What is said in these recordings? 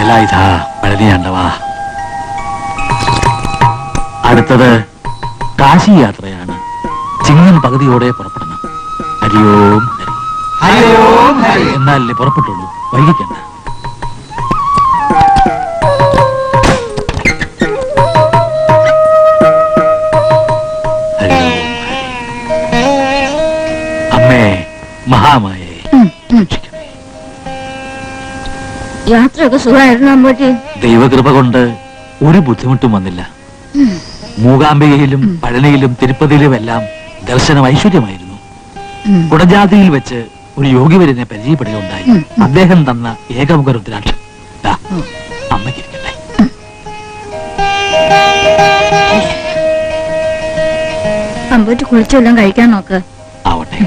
വേലായുധ പഴനിയാണ്ടവാ. അടുത്തത് കാശി യാത്രയാണ്. ചിങ്ങം പകുതിയോടെ പുറപ്പെടണം. ഹരിയോം ഹരി. എന്നാലല്ലേ പുറപ്പെട്ടുള്ളൂ, വൈകിക്കണ്ട. അമ്മേ മഹാമായേ, യാത്രയൊക്കെ സുഖമായിരുന്നു അമ്മൂട്ടി. ദൈവകൃപ കൊണ്ട് ഒരു ബുദ്ധിമുട്ടും വന്നില്ല. മൂകാംബികയിലും പഴനിയിലും തിരുപ്പതിയിലുമെല്ലാം ദർശനം ഐശ്വര്യമായിരുന്നു. കുടജാതിയിൽ വെച്ച് ഒരു യോഗിവരനെ പരിചയപ്പെടുകയുണ്ടായി. അദ്ദേഹം തന്ന ഏകമുഖ രുദ്രാക്ഷം അമ്മയ്ക്കിരിക്കട്ടെ. അമ്പൂട്ടി കുളിച്ചെല്ലാം കഴിക്കാൻ നോക്ക്. ആവട്ടെ.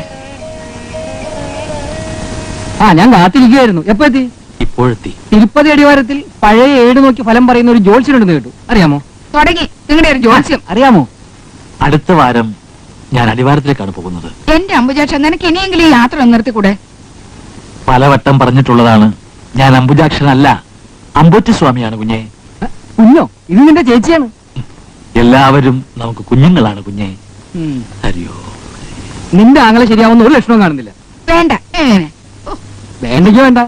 ഞാൻ കാത്തിരിക്കുകയായിരുന്നു. എപ്പോ എത്തി? ഇപ്പോഴെത്തി. തിരുപ്പതി അടിവാരത്തിൽ പഴയ ഏട് നോക്കി ഫലം പറയുന്ന ഒരു ജോത്സ്യനുണ്ടെന്ന് കേട്ടു. അറിയാമോ? തുടങ്ങി നിങ്ങളുടെ ഒരു ജോത്സ്യം. അറിയാമോ? അടുത്ത വാരം ഞാൻ അടിവാരത്തിലേക്കാണ് പോകുന്നത്. എന്റെ അംബുജാക്ഷ, നിനക്ക് ഇനിയെങ്കിലും ഈ യാത്ര നിർത്തിക്കൂടെ? പലവട്ടം പറഞ്ഞിട്ടുള്ളതാണ്, ഞാൻ അംബുജാക്ഷനല്ല, അമ്പൂറ്റി സ്വാമിയാണ് കുഞ്ഞെ. കുഞ്ഞോ? ഇത് നിന്റെ ചേച്ചിയാണ്. എല്ലാവരും നമുക്ക് കുഞ്ഞുങ്ങളാണ് കുഞ്ഞെ. ഹരിയോ. നിന്റെ ആങ്ങളെ ശരിയാവുന്ന ഒരു ലക്ഷണവും കാണുന്നില്ല. വേണ്ട. വേണ്ടെങ്കിൽ വേണ്ട.